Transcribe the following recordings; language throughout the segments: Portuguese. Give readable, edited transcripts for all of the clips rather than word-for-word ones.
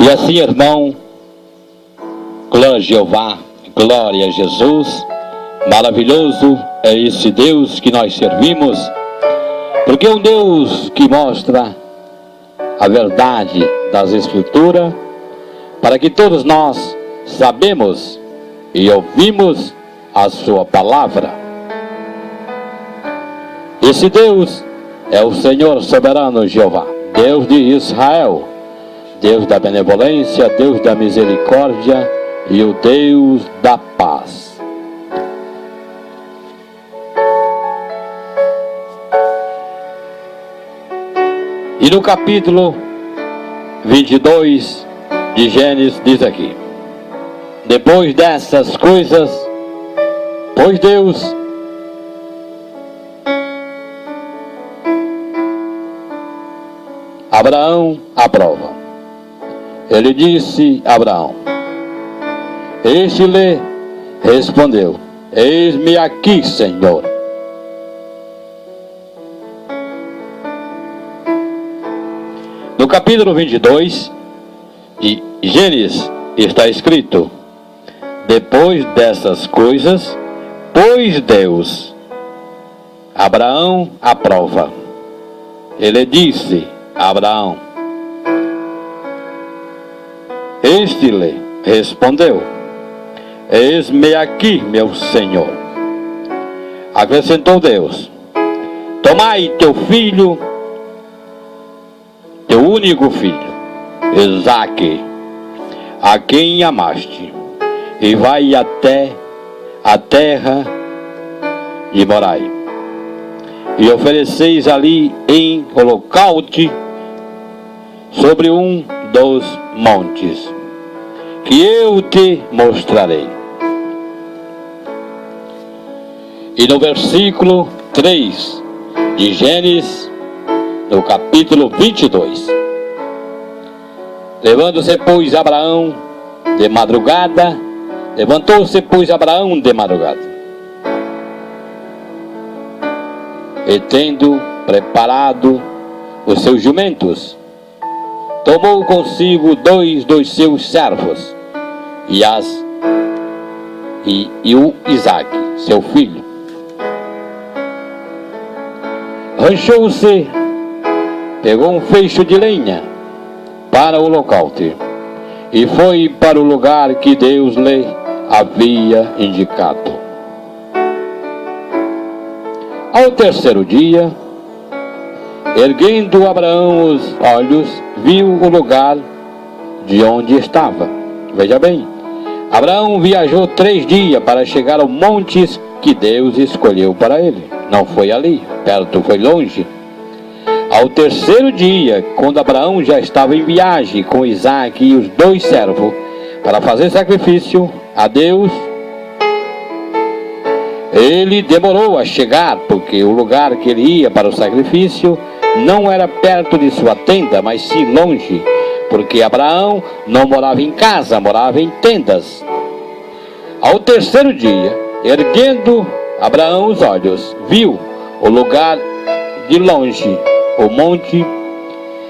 E assim, irmão, glória a Jeová, glória a Jesus, maravilhoso é esse Deus que nós servimos, porque é um Deus que mostra a verdade das Escrituras, para que todos nós sabemos e ouvimos a sua palavra. Esse Deus é o Senhor soberano Jeová, Deus de Israel, Deus da benevolência, Deus da misericórdia e o Deus da paz. E no capítulo 22 de Gênesis diz aqui: depois dessas coisas, pois Deus Abraão aprova. Ele disse a Abraão, este lhe respondeu, eis-me aqui, Senhor. No capítulo 22 de Gênesis está escrito: depois dessas coisas, pois Deus Abraão aprova. Ele disse a Abraão, este lhe respondeu, eis-me aqui, meu Senhor. Acrescentou Deus, tomai teu filho, teu único filho, Isaque, a quem amaste, e vai até a terra de Morai, e ofereceis ali em holocausto sobre um dos montes, que eu te mostrarei. E no versículo 3 de Gênesis, no capítulo 22, levantou-se, pois, Abraão de madrugada, e tendo preparado os seus jumentos, tomou consigo dois dos seus servos e o Isaque, seu filho. Ranchou-se, pegou um feixe de lenha para o holocausto e foi para o lugar que Deus lhe havia indicado. Ao terceiro dia, erguendo Abraão os olhos, viu o lugar de onde estava. Veja bem, Abraão viajou 3 dias para chegar ao monte que Deus escolheu para ele. Não foi ali, perto, foi longe. Ao terceiro dia, quando Abraão já estava em viagem com Isaque e os 2 servos para fazer sacrifício a Deus, ele demorou a chegar, porque o lugar que ele ia para o sacrifício não era perto de sua tenda, mas sim longe, porque Abraão não morava em casa, morava em tendas. Ao terceiro dia, erguendo Abraão os olhos, viu o lugar de longe, o monte.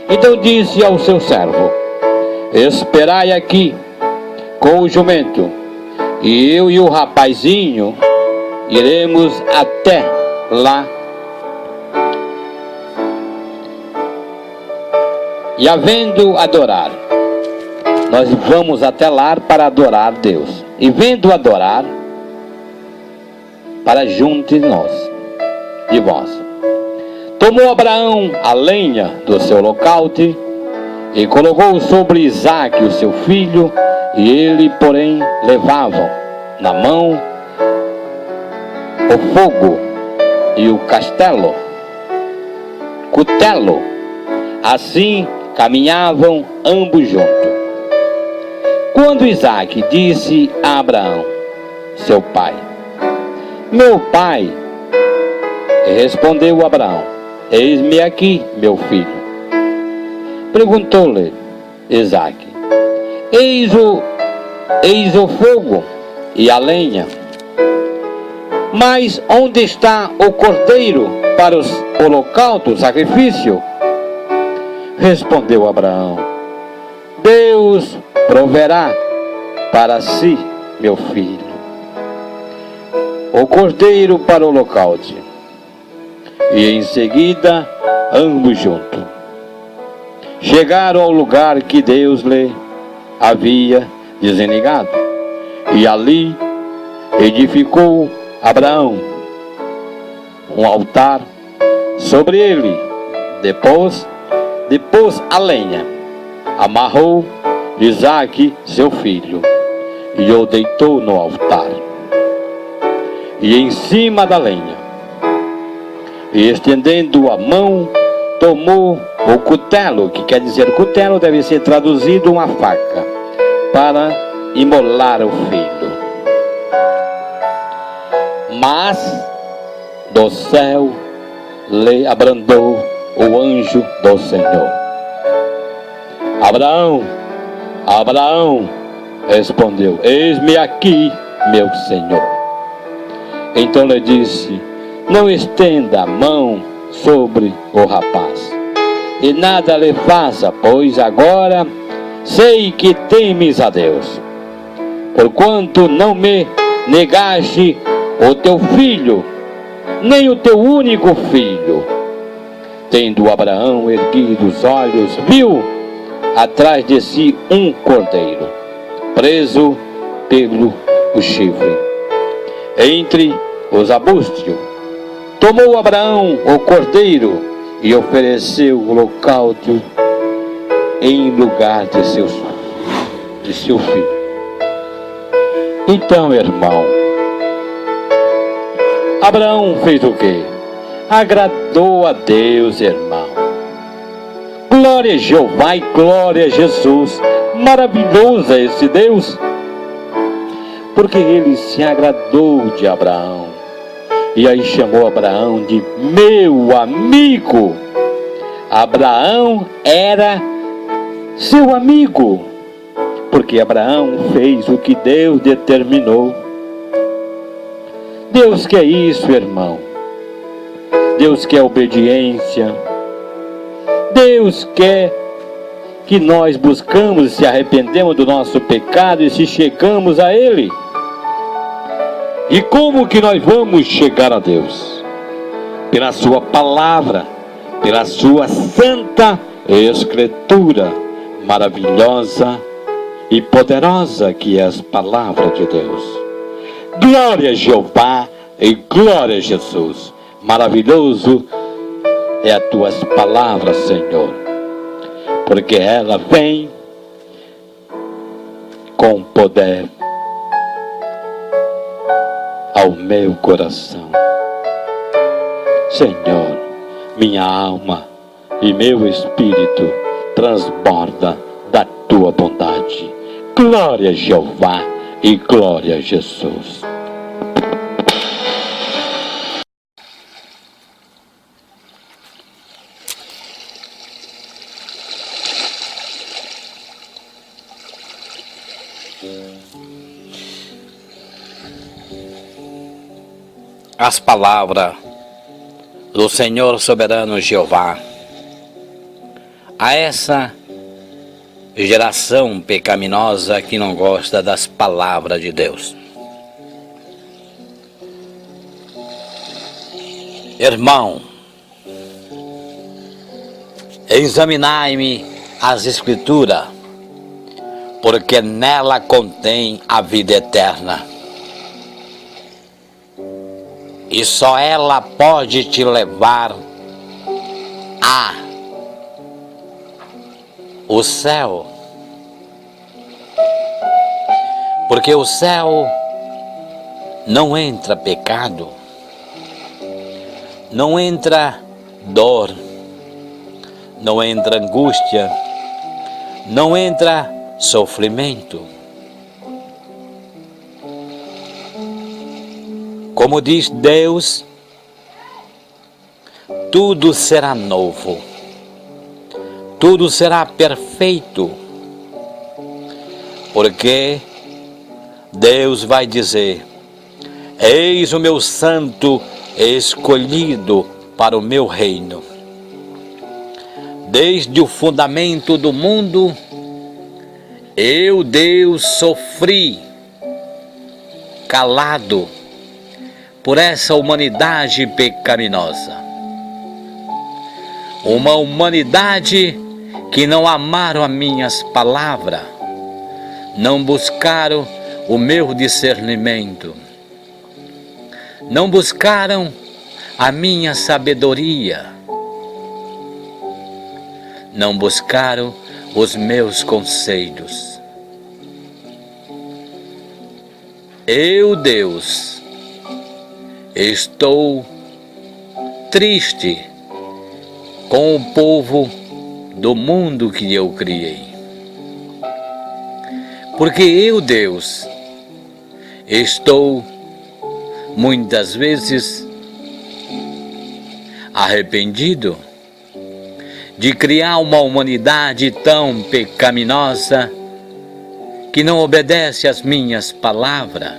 Então disse ao seu servo, esperai aqui com o jumento, e eu e o rapazinho iremos até lá. E havendo adorar, nós vamos até lá para adorar Deus. E vendo adorar, para junto de nós, de vós. Tomou Abraão a lenha do seu holocausto e colocou sobre Isaque, o seu filho, e ele, porém, levavam na mão o fogo e o cutelo. Assim caminhavam ambos juntos. Quando Isaque disse a Abraão, seu pai, meu pai, respondeu Abraão, eis-me aqui, meu filho. Perguntou-lhe Isaque, eis o fogo e a lenha, mas onde está o cordeiro para os holocaustos, sacrifício? Respondeu Abraão, Deus proverá para si, meu filho, o cordeiro para o holocausto. E em seguida, ambos juntos chegaram ao lugar que Deus lhe havia designado. E ali edificou Abraão um altar sobre ele. Depois a lenha, amarrou Isaque, seu filho, e o deitou no altar. E em cima da lenha, e estendendo a mão, tomou o cutelo, que quer dizer, cutelo deve ser traduzido uma faca, para imolar o filho. Mas do céu lhe abrandou o anjo do Senhor. Abraão, Abraão, respondeu: eis-me aqui, meu Senhor. Então lhe disse: não estenda a mão sobre o rapaz, e nada lhe faça, pois agora sei que temes a Deus, porquanto não me negaste o teu filho, nem o teu único filho. Tendo Abraão erguido os olhos, viu atrás de si um cordeiro, preso pelo chifre, entre os arbustos. Tomou Abraão o cordeiro e ofereceu o holocausto em lugar de seu filho. Então, irmão, Abraão fez o quê? Agradou a Deus, irmão. Glória a Jeová e glória a Jesus. Maravilhoso é esse Deus, porque ele se agradou de Abraão. E aí chamou Abraão de meu amigo. Abraão era seu amigo, porque Abraão fez o que Deus determinou. Deus quer isso, irmão. Deus quer obediência. Deus quer que nós buscamos, se arrependemos do nosso pecado e se chegamos a Ele. E como que nós vamos chegar a Deus? Pela sua palavra, pela sua santa Escritura maravilhosa e poderosa, que é as palavras de Deus. Glória a Jeová e glória a Jesus. Maravilhoso é as tuas palavras, Senhor, porque ela vem com poder ao meu coração. Senhor, minha alma e meu espírito transborda da tua bondade. Glória a Jeová e glória a Jesus. As palavras do Senhor soberano Jeová a essa geração pecaminosa que não gosta das palavras de Deus. Irmão, examinai-me as Escrituras, porque nela contém a vida eterna. E só ela pode te levar o céu. Porque o céu não entra pecado, não entra dor, não entra angústia, não entra sofrimento. Como diz Deus, tudo será novo, tudo será perfeito, porque Deus vai dizer: eis o meu santo escolhido para o meu reino. Desde o fundamento do mundo, Eu, Deus, sofri calado por essa humanidade pecaminosa. Uma humanidade que não amaram as minhas palavras, não buscaram o meu discernimento, não buscaram a minha sabedoria, não buscaram os meus conselhos. Eu, Deus, estou triste com o povo do mundo que eu criei. Porque eu, Deus, estou muitas vezes arrependido de criar uma humanidade tão pecaminosa que não obedece às minhas palavras,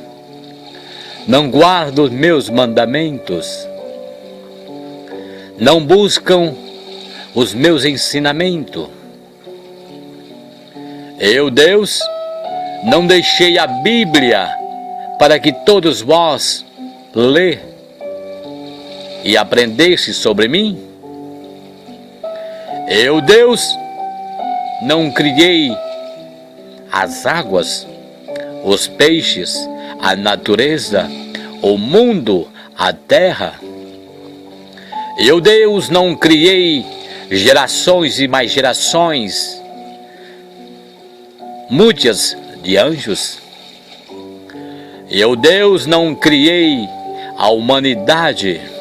não guarda os meus mandamentos, não buscam os meus ensinamentos. Eu, Deus, não deixei a Bíblia para que todos vós lê e aprendesse sobre mim. Eu, Deus, não criei as águas, os peixes, a natureza, o mundo, a terra. Eu, Deus, não criei gerações e mais gerações, muitas de anjos. Eu, Deus, não criei a humanidade.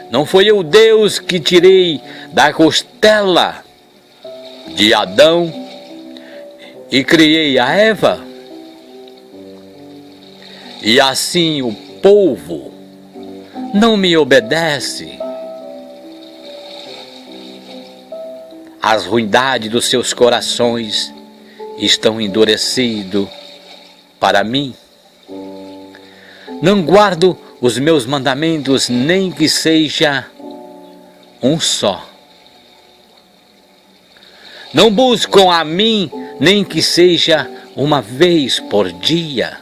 Não foi eu, Deus, que tirei da costela de Adão e criei a Eva. E assim o povo não me obedece. As ruindades dos seus corações estão endurecidos para mim. Não guardo os meus mandamentos, nem que seja um só. Não buscam a mim, nem que seja uma vez por dia.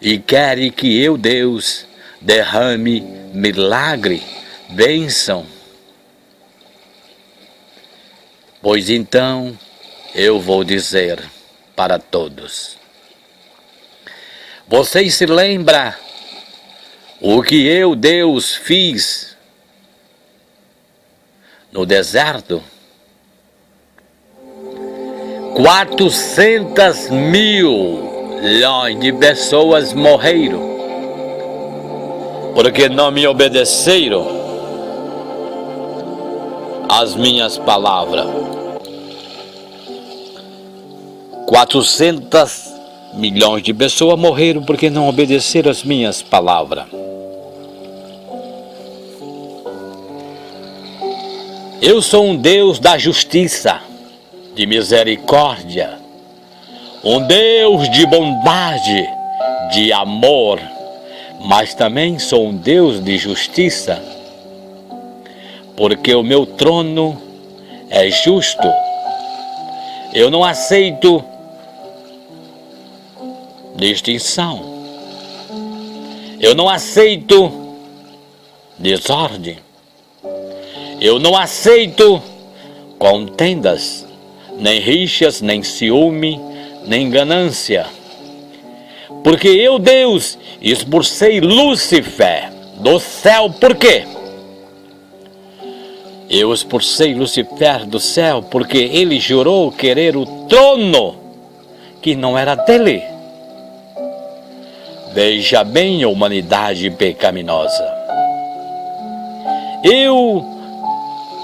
E querem que eu, Deus, derrame milagre, bênção. Pois então eu vou dizer para todos: vocês se lembram o que eu, Deus, fiz no deserto? 400 milhões de pessoas morreram porque não me obedeceram às minhas palavras. 400 milhões de pessoas morreram porque não obedeceram às minhas palavras. Eu sou um Deus da justiça, de misericórdia, um Deus de bondade, de amor, mas também sou um Deus de justiça, porque o meu trono é justo. Eu não aceito distinção. Eu não aceito desordem. Eu não aceito contendas, nem rixas, nem ciúme, nem ganância. Porque eu, Deus, expulsei Lúcifer do céu. Por quê? Eu expulsei Lúcifer do céu porque ele jurou querer o trono que não era dele. Veja bem a humanidade pecaminosa. Eu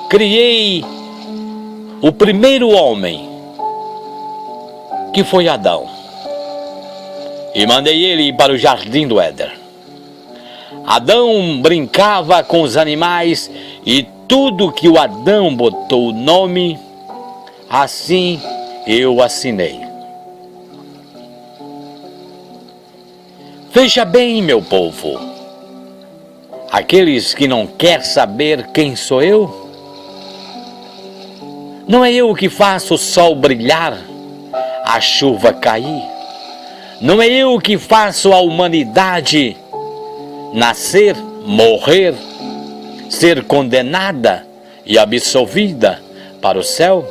criei o primeiro homem, que foi Adão, e mandei ele para o jardim do Éden. Adão brincava com os animais e tudo que o Adão botou o nome, assim eu assinei. Veja bem, meu povo, aqueles que não querem saber quem sou eu, Não é eu que faço o sol brilhar, a chuva cair. Não é eu que faço a humanidade nascer, morrer, ser condenada e absolvida para o céu.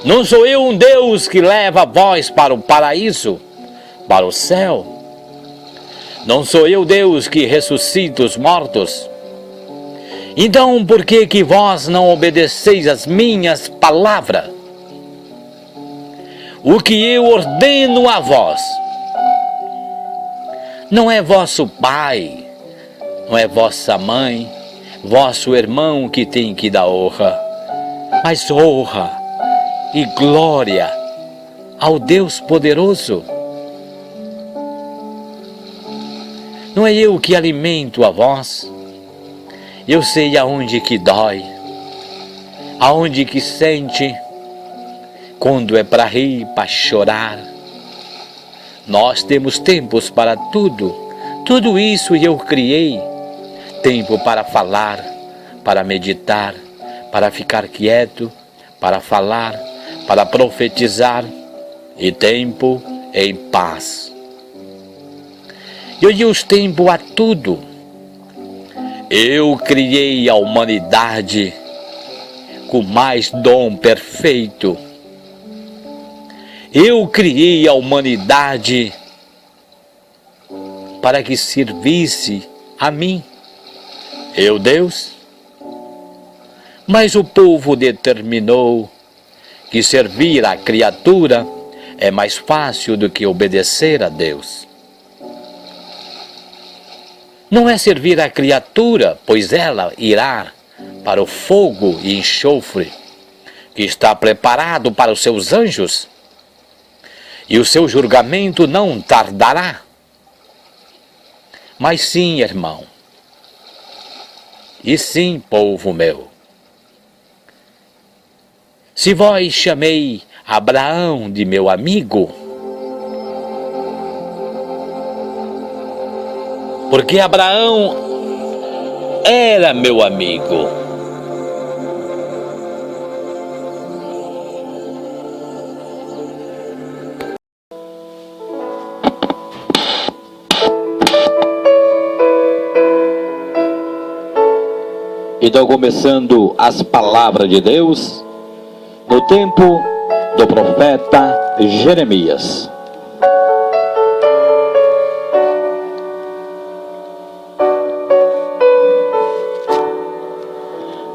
Não sou eu um Deus que leva vós para o paraíso, para o céu. Não sou eu Deus que ressuscita os mortos. Então por que vós não obedeceis às minhas palavras? O que eu ordeno a vós, não é vosso pai, não é vossa mãe, vosso irmão que tem que dar honra, mas honra e glória ao Deus poderoso. Não é eu que alimento a vós. Eu sei aonde que dói, aonde que sente, quando é para rir, para chorar. Nós temos tempos para tudo, tudo isso eu criei. Tempo para falar, para meditar, para ficar quieto, para falar, para profetizar, e tempo em paz. Eu dei os tempos a tudo. Eu criei a humanidade com mais dom perfeito. Eu criei a humanidade para que servisse a mim, eu Deus. Mas o povo determinou que servir à criatura é mais fácil do que obedecer a Deus. Não é servir à criatura, pois ela irá para o fogo e enxofre, que está preparado para os seus anjos, e o seu julgamento não tardará. Mas sim, irmão, e sim, povo meu, se vós chamei Abraão de meu amigo, porque Abraão era meu amigo. Então, começando as palavras de Deus, no tempo do profeta Jeremias.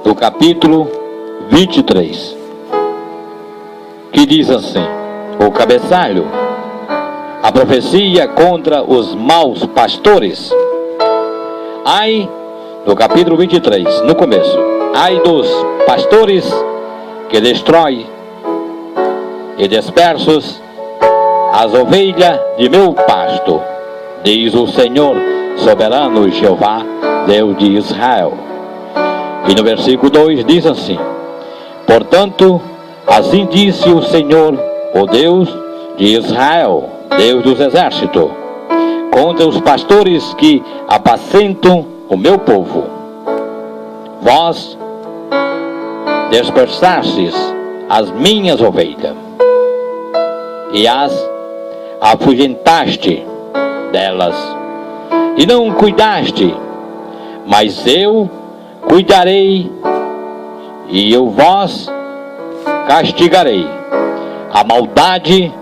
No capítulo 23, que diz assim, o cabeçalho, a profecia contra os maus pastores. Ai, no capítulo 23, no começo, ai dos pastores que destrói e dispersos as ovelhas de meu pasto, diz o Senhor soberano Jeová, Deus de Israel. E no versículo 2 diz assim, portanto, assim disse o Senhor, o Deus de Israel, Deus dos exércitos, contra os pastores que apacentam o meu povo. Vós dispersastes as minhas ovelhas e as afugentaste delas, e não cuidaste, mas eu cuidarei, e eu vós castigarei a maldade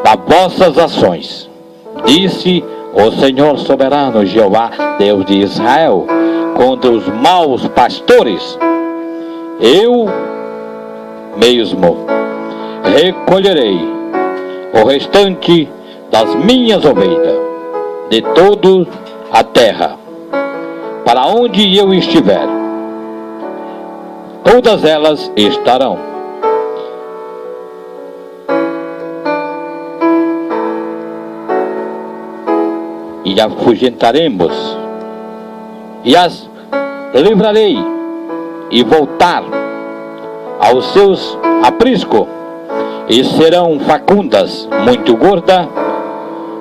das vossas ações, disse o Senhor soberano Jeová, Deus de Israel, contra os maus pastores. Eu mesmo recolherei o restante das minhas ovelhas de toda a terra, para onde eu estiver, todas elas estarão. E afugentaremos, e as livrarei, e voltar aos seus apriscos, e serão facundas, muito gordas,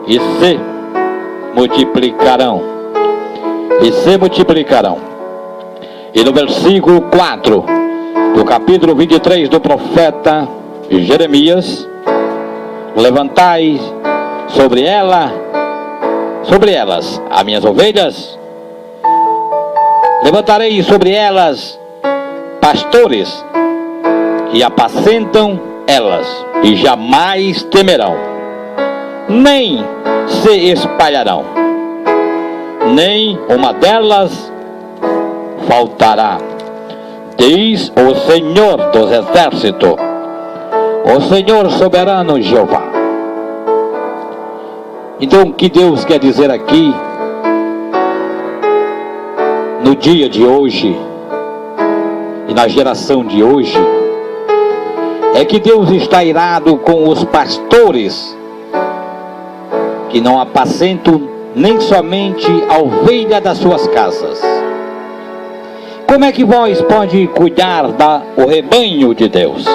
e se multiplicarão, E no versículo 4, do capítulo 23 do profeta Jeremias: levantai sobre elas, as minhas ovelhas, levantarei sobre elas pastores que apacentam elas, e jamais temerão, nem se espalharão, nem uma delas faltará, diz o Senhor dos Exércitos, o Senhor soberano Jeová. Então, o que Deus quer dizer aqui, no dia de hoje, e na geração de hoje, é que Deus está irado com os pastores que não apacentam nem somente a ovelha das suas casas. Como é que vós pode cuidar do rebanho de Deus?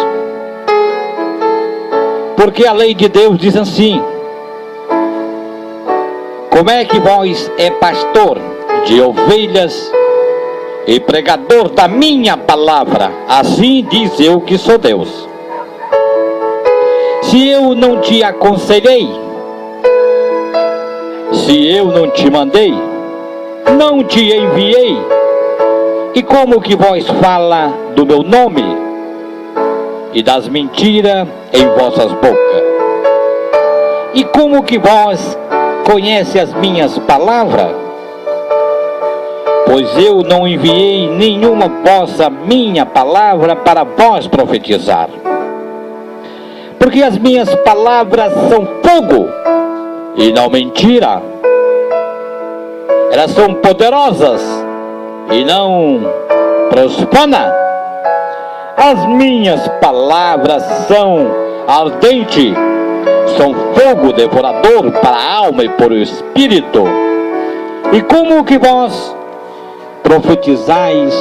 Porque a lei de Deus diz assim: como é que vós é pastor de ovelhas e pregador da minha palavra? Assim diz eu que sou Deus. Se eu não te aconselhei, se eu não te mandei, não te enviei, e como que vós fala do meu nome e das mentiras em vossas bocas? E como que vós conhece as minhas palavras? Pois eu não enviei nenhuma vossa minha palavra para vós profetizar. Porque as minhas palavras são fogo e não mentira. Elas são poderosas e não profanas. As minhas palavras são ardentes, são fogo devorador para a alma e para o espírito. E como que vós profetizais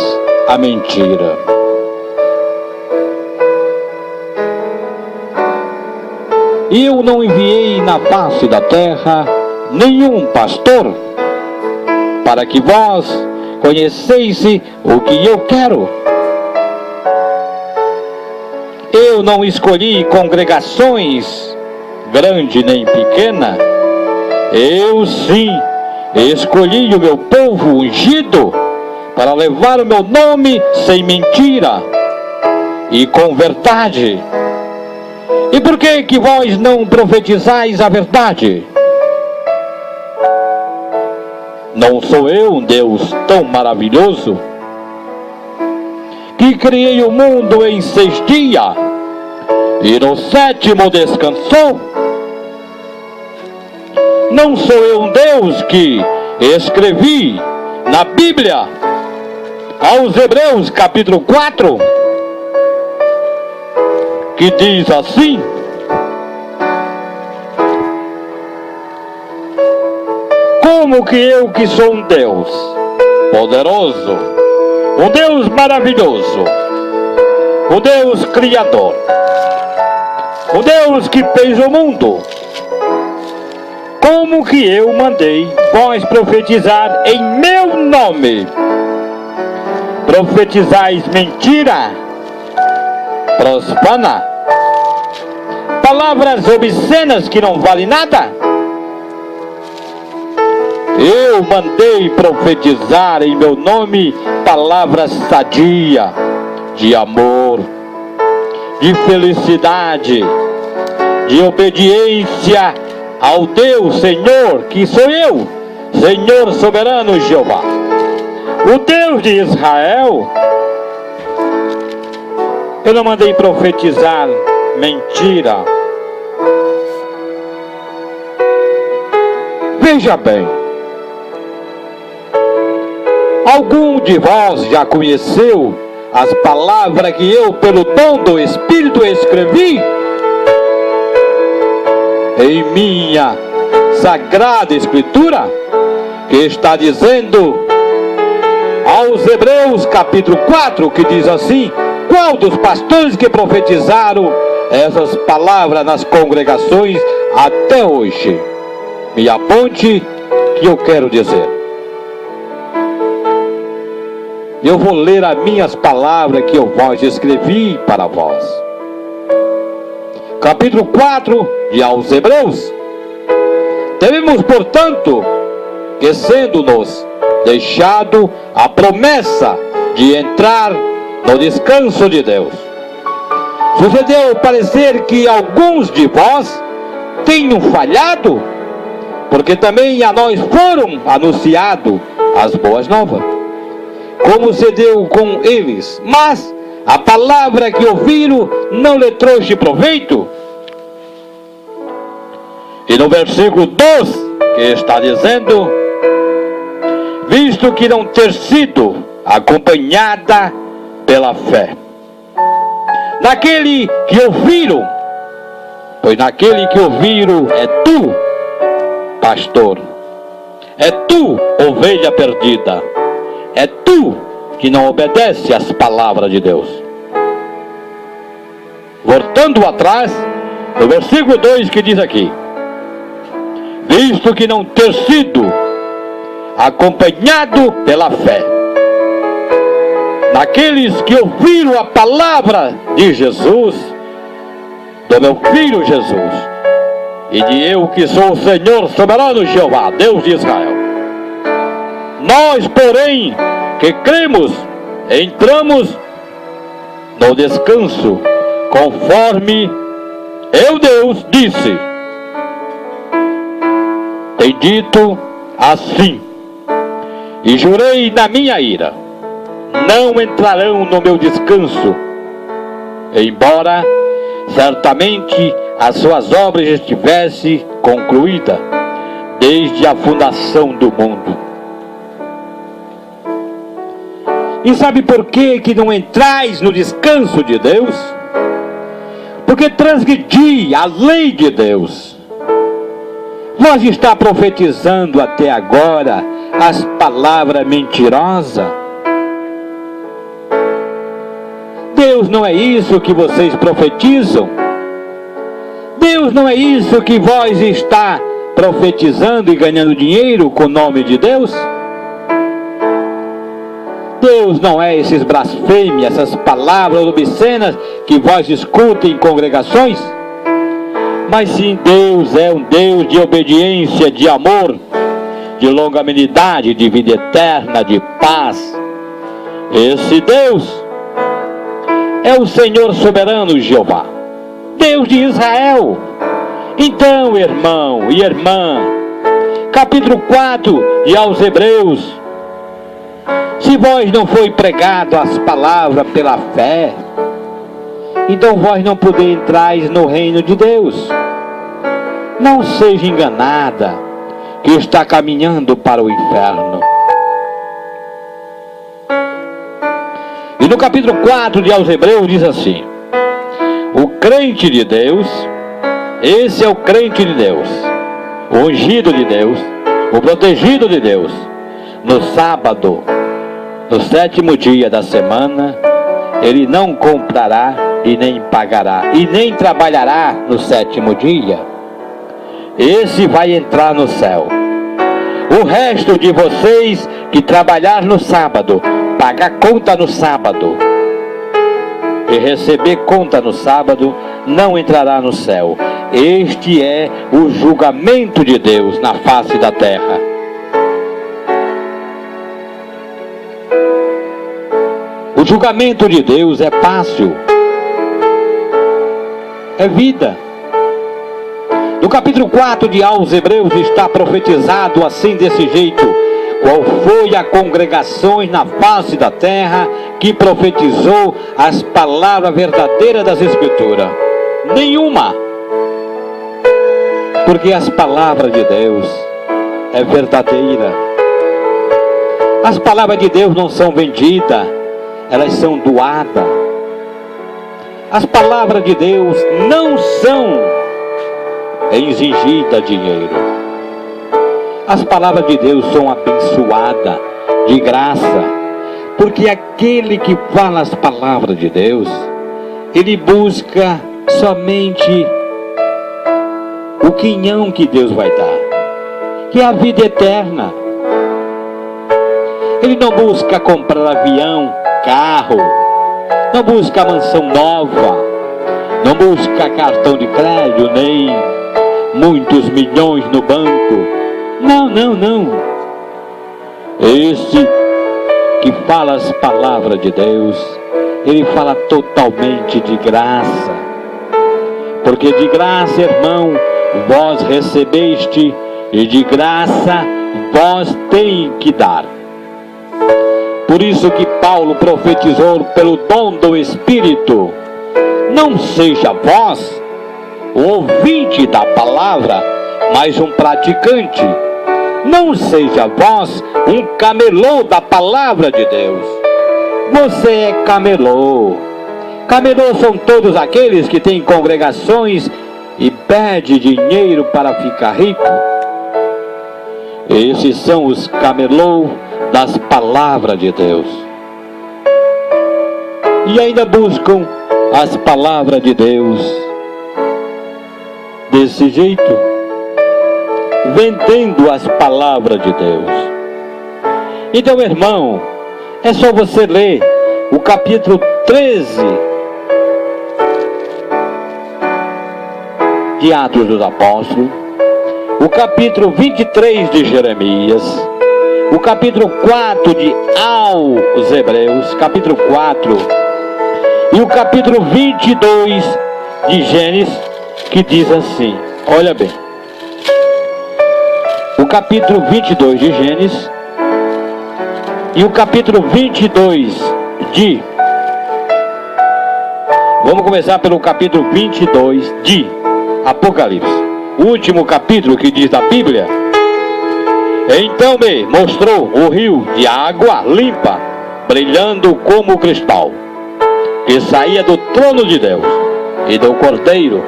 a mentira? Eu não enviei na face da terra nenhum pastor para que vós conhecesse o que eu quero. Eu não escolhi congregações grande nem pequena. Eu sim escolhi o meu povo ungido para levar o meu nome sem mentira e com verdade. E por que vós não profetizais a verdade? Não sou eu um Deus tão maravilhoso que criei o mundo em 6 dias e no 7º descansou? Não sou eu um Deus que escrevi na Bíblia aos Hebreus capítulo 4 que diz assim: como que eu que sou um Deus poderoso, um Deus maravilhoso, um Deus criador, um Deus que fez o mundo, como que eu mandei vós profetizar em meu nome? Profetizais mentira, profana, palavras obscenas que não valem nada. Eu mandei profetizar em meu nome palavras sadias, de amor, de felicidade, de obediência ao Deus Senhor, que sou eu, Senhor soberano Jeová, o Deus de Israel. Eu não mandei profetizar mentira. Veja bem, algum de vós já conheceu as palavras que eu, pelo dom do Espírito, escrevi em minha Sagrada Escritura, que está dizendo aos Hebreus capítulo 4, que diz assim: qual dos pastores que profetizaram essas palavras nas congregações até hoje? Me aponte que eu quero dizer. eu vou ler as minhas palavras que eu vos escrevi para vós. Capítulo 4 de aos Hebreus. Devemos, portanto, que sendo-nos deixado a promessa de entrar no descanso de Deus, sucedeu parecer que alguns de vós tenham falhado, porque também a nós foram anunciado as boas novas, como se deu com eles, mas a palavra que ouviram não lhe trouxe proveito. E no versículo 2, que está dizendo: visto que não ter sido acompanhada pela fé naquele que ouviram, pois naquele que ouviram é tu, pastor, é tu, ovelha perdida, é tu que não obedece às palavras de Deus. Voltando atrás, no versículo 2 que diz aqui: visto que não ter sido acompanhado pela fé naqueles que ouviram a palavra de Jesus, do meu Filho Jesus, e de eu que sou o Senhor soberano Jeová, Deus de Israel. Nós, porém, que cremos, entramos no descanso, conforme eu, Deus, disse. Tem dito assim, e jurei na minha ira: não entrarão no meu descanso, embora certamente as suas obras estivessem concluídas desde a fundação do mundo. E sabe por que não entrais no descanso de Deus? Porque transgredi a lei de Deus. Vós está profetizando até agora as palavras mentirosas. Deus não é isso que vocês profetizam. Deus não é isso que vós está profetizando e ganhando dinheiro com o nome de Deus. Deus não é esses blasfêmias, essas palavras obscenas que vós escutem em congregações. Mas sim, Deus é um Deus de obediência, de amor, de longanimidade, de vida eterna, de paz. Esse Deus é o Senhor soberano Jeová, Deus de Israel. Então, irmão e irmã, capítulo 4 de aos Hebreus: se vós não foi pregado as palavras pela fé, então vós não podeis entrar no reino de Deus. Não seja enganada, que está caminhando para o inferno. E no capítulo 4 de aos Hebreus diz assim: o crente de Deus, esse é o crente de Deus, o ungido de Deus, o protegido de Deus, no sábado, no 7º dia da semana, ele não comprará e nem pagará, e nem trabalhará no 7º dia. Esse vai entrar no céu. O resto de vocês que trabalhar no sábado, pagar conta no sábado e receber conta no sábado, não entrará no céu. Este é o julgamento de Deus na face da terra. O julgamento de Deus é fácil, é vida. No capítulo 4 de aos Hebreus está profetizado assim, desse jeito: qual foi a congregação na face da terra que profetizou as palavras verdadeiras das Escrituras? Nenhuma. Porque as palavras de Deus é verdadeira. As palavras de Deus não são vendidas, elas são doadas. As palavras de Deus não são exigidas dinheiro. As palavras de Deus são abençoadas de graça, porque aquele que fala as palavras de Deus, ele busca somente o quinhão que Deus vai dar, que é a vida eterna. Ele não busca comprar avião, carro, não busca mansão nova, não busca cartão de crédito, nem muitos milhões no banco. Não, não, não. Esse que fala as palavras de Deus, ele fala totalmente de graça. Porque de graça, irmão, vós recebeste, e de graça vós tem que dar. Por isso que Paulo profetizou pelo dom do Espírito: não seja vós o ouvinte da palavra, mas um praticante. Não seja vós um camelô da palavra de Deus. Você é camelô. Camelô são todos aqueles que têm congregações e pedem dinheiro para ficar rico. Esses são os camelô das palavras de Deus. E ainda buscam as palavras de Deus desse jeito, vendendo as palavras de Deus. Então, irmão, é só você ler o capítulo 13 de Atos dos Apóstolos, o capítulo 23 de Jeremias, o capítulo 4 de aos Hebreus, capítulo 4, e o capítulo 22 de Gênesis, que diz assim, olha bem, o capítulo 22 de Gênesis e o capítulo 22 de... Vamos começar pelo capítulo 22 de Apocalipse, o último capítulo que diz da Bíblia. Então me mostrou o rio de água limpa, brilhando como cristal, que saía do trono de Deus e do Cordeiro,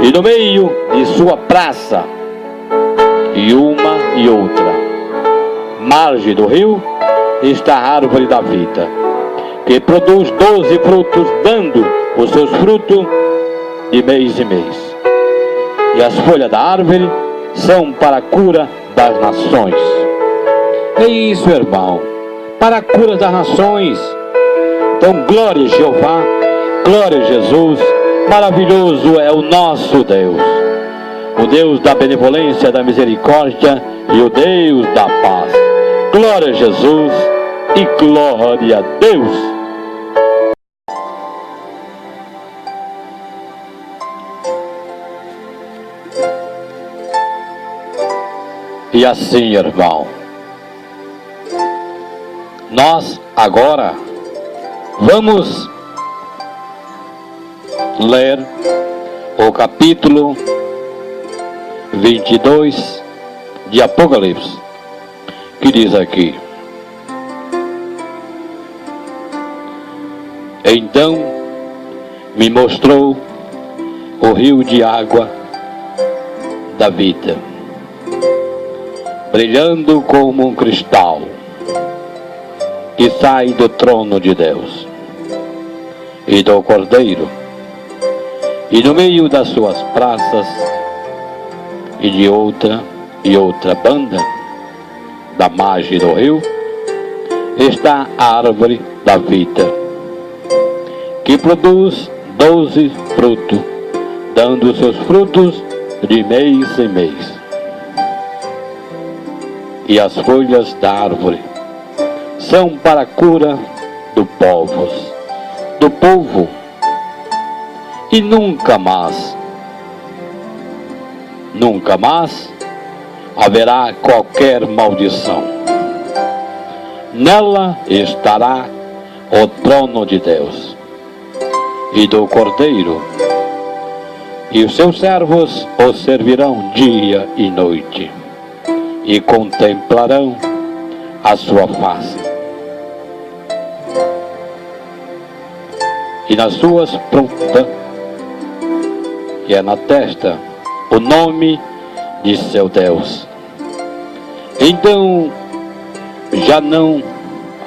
e no meio de sua praça, e uma e outra margem do rio está a árvore da vida, que produz 12 frutos, dando os seus frutos de mês em mês. E as folhas da árvore são para a cura das nações. É isso, irmão, para a cura das nações. Então, glória a Jeová, glória a Jesus. Maravilhoso é o nosso Deus, o Deus da benevolência, da misericórdia e o Deus da paz. Glória a Jesus e glória a Deus. E assim, irmão, nós agora vamos ler o capítulo 22 de Apocalipse, que diz aqui: então me mostrou o rio de água da vida, brilhando como um cristal, que sai do trono de Deus e do Cordeiro, e no meio das suas praças, e de outra banda da margem do rio, está a árvore da vida, que produz 12 frutos, dando seus frutos de mês em mês. E as folhas da árvore são para a cura do povo, e nunca mais haverá qualquer maldição. Nela estará o trono de Deus e do Cordeiro, e os seus servos o servirão dia e noite, e contemplarão a sua face. E nas suas frontes, que é na testa, o nome de seu Deus. Então já não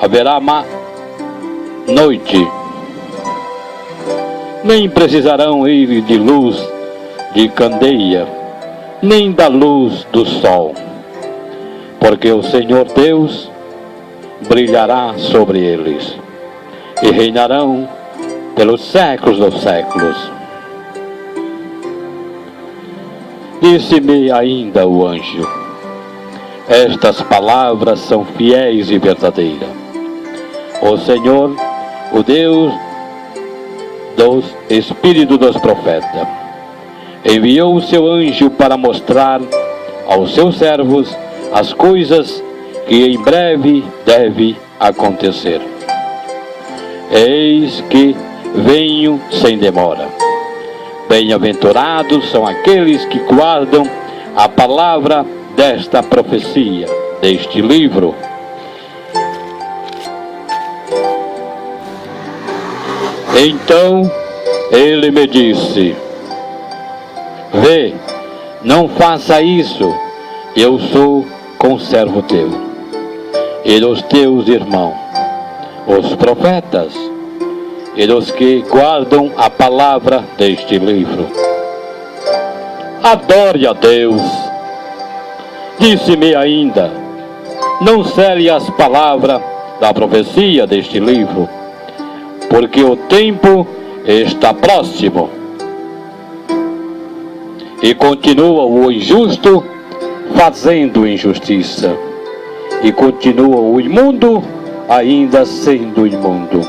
haverá mais noite, nem precisarão ir de luz de candeia, nem da luz do sol, porque o Senhor Deus brilhará sobre eles, e reinarão pelos séculos dos séculos. Disse-me ainda o anjo: estas palavras são fiéis e verdadeiras. O Senhor, o Deus dos Espíritos dos profetas, enviou o seu anjo para mostrar aos seus servos as coisas que em breve deve acontecer. Eis que venho sem demora. Bem-aventurados são aqueles que guardam a palavra desta profecia, deste livro. Então ele me disse: vê, não faça isso, eu sou conservo teu e dos teus irmãos, os profetas, e dos que guardam a palavra deste livro. Adore a Deus. Disse-me ainda: não cele as palavras da profecia deste livro, porque o tempo está próximo. E continua o injusto fazendo injustiça, e continua o imundo ainda sendo imundo,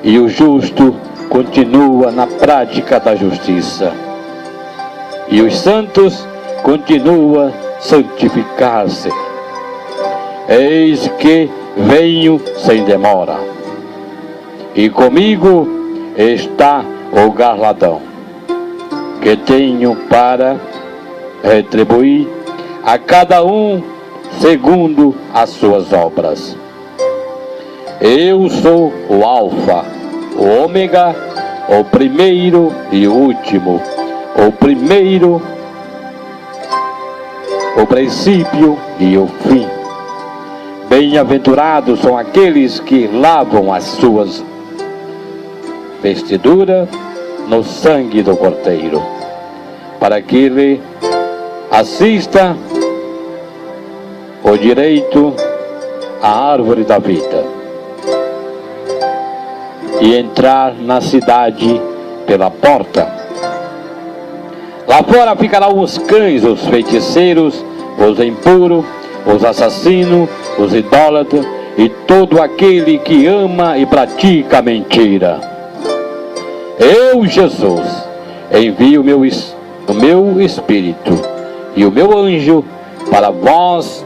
e o justo continua na prática da justiça, e os santos continuam a santificar-se. Eis que venho sem demora, e comigo está o galardão, que tenho para retribuir a cada um segundo as suas obras. Eu sou o Alfa, o Ômega, o primeiro e o último, o primeiro, o princípio e o fim. Bem-aventurados são aqueles que lavam as suas vestiduras no sangue do Cordeiro, para que ele assista o direito à árvore da vida e entrar na cidade pela porta. Lá fora ficarão os cães, os feiticeiros, os impuros, os assassinos, os idólatras e todo aquele que ama e pratica mentira. Eu, Jesus, envio o meu Espírito e o meu anjo para vós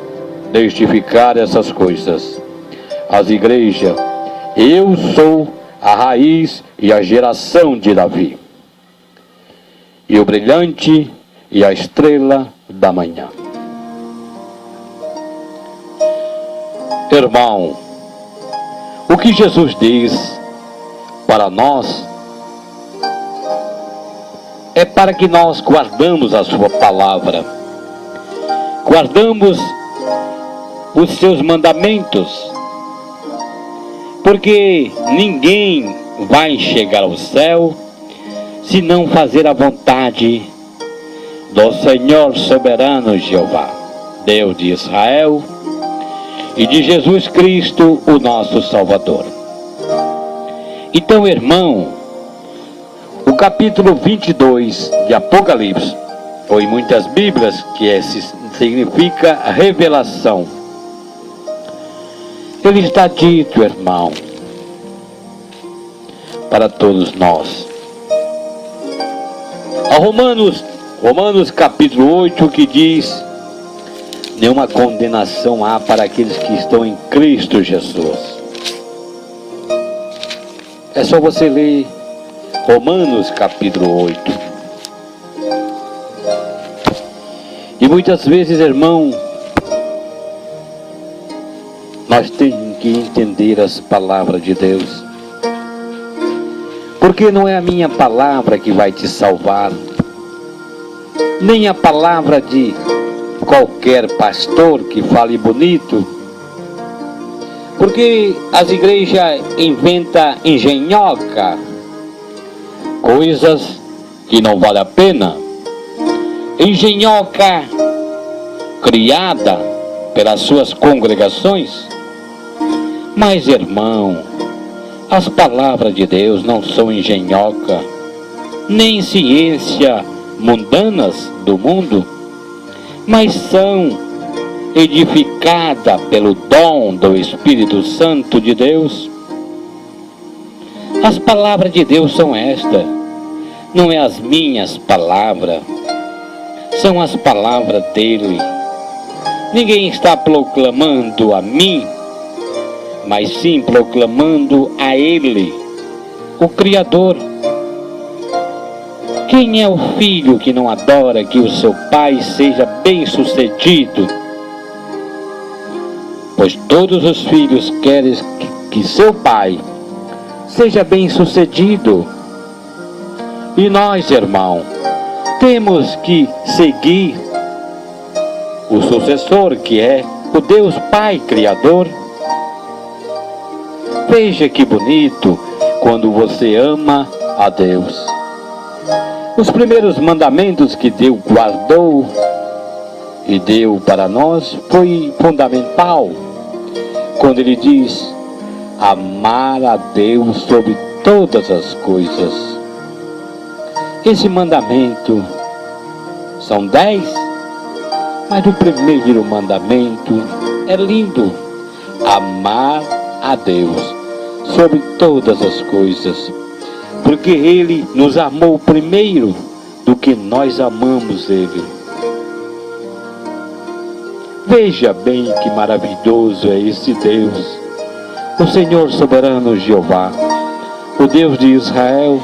testificar essas coisas. As igrejas, eu sou a raiz e a geração de Davi, e o brilhante e a estrela da manhã. Irmão, o que Jesus diz para nós é para que nós guardamos a sua palavra, guardamos os seus mandamentos, porque ninguém vai chegar ao céu se não fazer a vontade do Senhor soberano Jeová, Deus de Israel, e de Jesus Cristo, o nosso Salvador. Então, irmão, o capítulo 22 de Apocalipse, ou em muitas Bíblias, que significa revelação, ele está dito, irmão, para todos nós. A Romanos capítulo 8, que diz: nenhuma condenação há para aqueles que estão em Cristo Jesus. É só você ler Romanos capítulo 8. E muitas vezes, irmão, nós temos que entender as palavras de Deus, porque não é a minha palavra que vai te salvar, nem a palavra de qualquer pastor que fale bonito, porque as igrejas inventam engenhoca, coisas que não vale a pena, engenhoca criada pelas suas congregações, Mas, irmão, as palavras de Deus não são engenhoca, nem ciência mundanas do mundo, mas são edificadas pelo dom do Espírito Santo de Deus. As palavras de Deus são estas, não é as minhas palavras, são as palavras dele. Ninguém está proclamando a mim, mas sim proclamando a ele, o Criador. Quem é o filho que não adora que o seu pai seja bem-sucedido? Pois todos os filhos querem que seu pai seja bem-sucedido. E nós, irmão, temos que seguir o sucessor, que é o Deus Pai Criador. Veja que bonito quando você ama a Deus. Os primeiros mandamentos que Deus guardou e deu para nós foi fundamental, quando ele diz: amar a Deus sobre todas as coisas. Esse mandamento são 10, mas o primeiro mandamento é lindo: amar a Deus sobre todas as coisas, porque Ele nos amou primeiro do que nós amamos Ele. Veja bem que maravilhoso é esse Deus, o Senhor soberano Jeová, o Deus de Israel,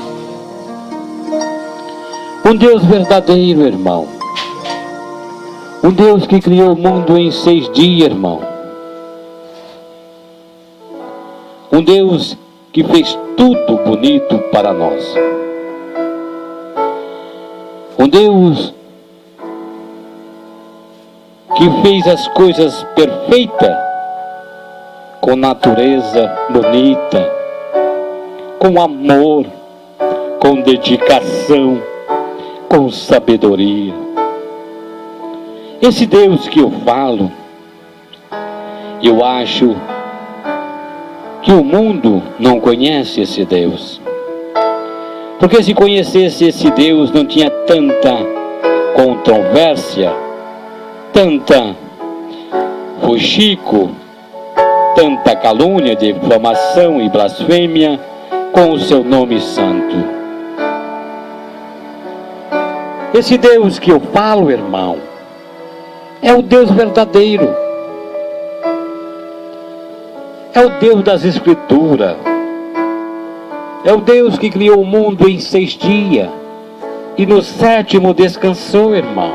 um Deus verdadeiro, irmão, um Deus que criou o mundo em 6 dias, irmão, um Deus que fez tudo bonito para nós, um Deus que fez as coisas perfeitas, com natureza bonita, com amor, com dedicação, com sabedoria. Esse Deus que eu falo, eu acho que o mundo não conhece esse Deus. Porque se conhecesse esse Deus, não tinha tanta controvérsia, tanta fuxico, tanta calúnia, difamação e blasfêmia com o seu nome santo. Esse Deus que eu falo, irmão, é o Deus verdadeiro. É o Deus das Escrituras. É o Deus que criou o mundo em 6 dias e no 7º descansou, irmão.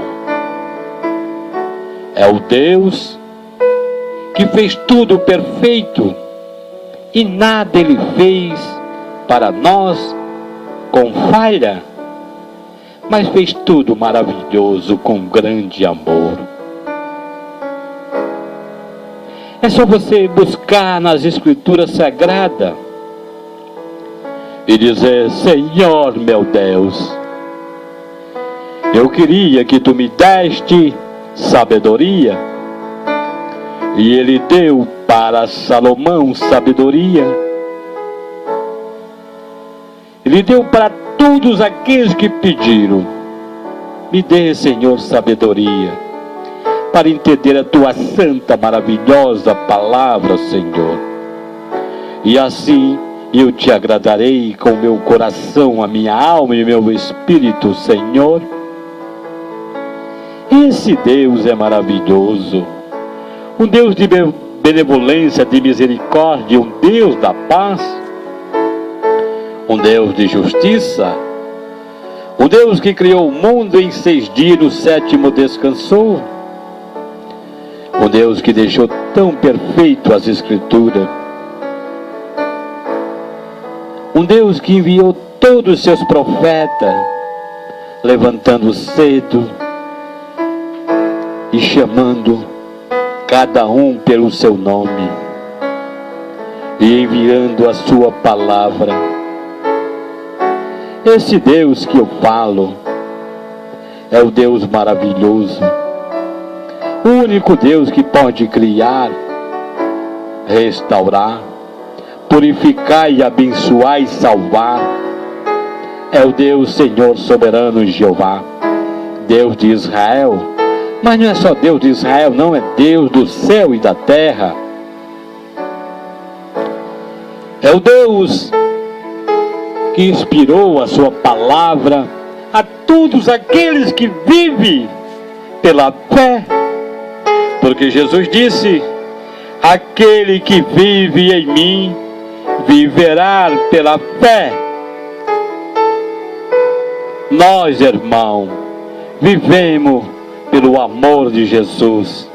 É o Deus que fez tudo perfeito e nada Ele fez para nós com falha, mas fez tudo maravilhoso com grande amor. É só você buscar nas Escrituras Sagradas e dizer: Senhor meu Deus, eu queria que Tu me deste sabedoria. E Ele deu para Salomão sabedoria. Ele deu para todos aqueles que pediram: me dê, Senhor, sabedoria, para entender a Tua santa, maravilhosa palavra, Senhor. E assim eu Te agradarei com meu coração, a minha alma e meu espírito, Senhor. Esse Deus é maravilhoso, um Deus de benevolência, de misericórdia, um Deus da paz, um Deus de justiça, um Deus que criou o mundo em 6 dias, no 7º descansou, um Deus que deixou tão perfeito as Escrituras, um Deus que enviou todos os seus profetas, levantando cedo e chamando cada um pelo seu nome e enviando a sua palavra. Esse Deus que eu falo é o Deus maravilhoso, o único Deus que pode criar, restaurar, purificar e abençoar e salvar. É o Deus Senhor soberano Jeová, Deus de Israel. Mas não é só Deus de Israel, não, é Deus do céu e da terra. É o Deus que inspirou a sua palavra a todos aqueles que vivem pela fé. Porque Jesus disse: aquele que vive em mim viverá pela fé. Nós, irmão, vivemos pelo amor de Jesus.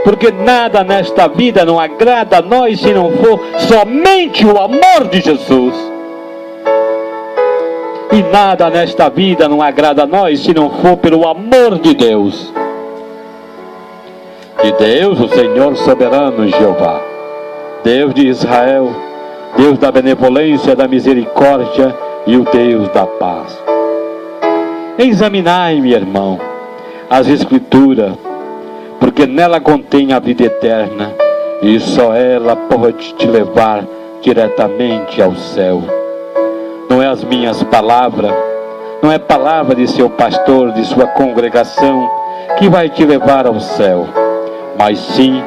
Porque nada nesta vida não agrada a nós se não for somente o amor de Jesus. E nada nesta vida não agrada a nós se não for pelo amor de Deus. De Deus, o Senhor soberano Jeová, Deus de Israel, Deus da benevolência, da misericórdia e o Deus da paz. Examinai-me, irmão, as Escrituras, porque nela contém a vida eterna, e só ela pode te levar diretamente ao céu. Não é as minhas palavras, não é palavra de seu pastor, de sua congregação, que vai te levar ao céu, mas sim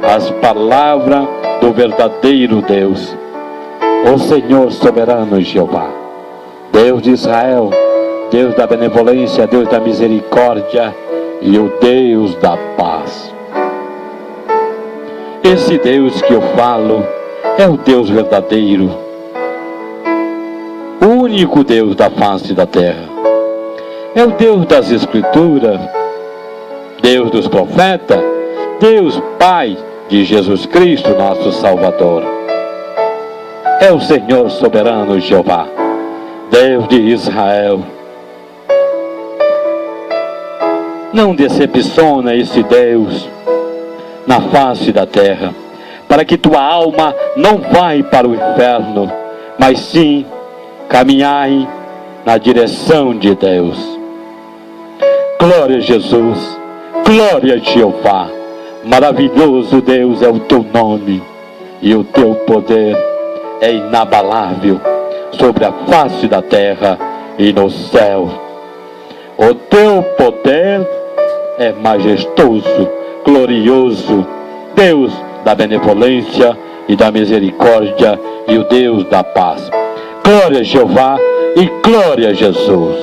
as palavras do verdadeiro Deus, o Senhor soberano Jeová, Deus de Israel, Deus da benevolência, Deus da misericórdia e o Deus da paz. Esse Deus que eu falo é o Deus verdadeiro, o único Deus da face da terra. É o Deus das Escrituras, Deus dos profetas, Deus Pai de Jesus Cristo, nosso Salvador. É o Senhor soberano Jeová, Deus de Israel. Não decepciona esse Deus na face da terra, para que tua alma não vá para o inferno, mas sim caminhai na direção de Deus. Glória a Jesus, glória a Jeová. Maravilhoso Deus é o teu nome, e o teu poder é inabalável sobre a face da terra e no céu. O teu poder é majestoso, glorioso, Deus da benevolência e da misericórdia e o Deus da paz. Glória a Jeová e glória a Jesus.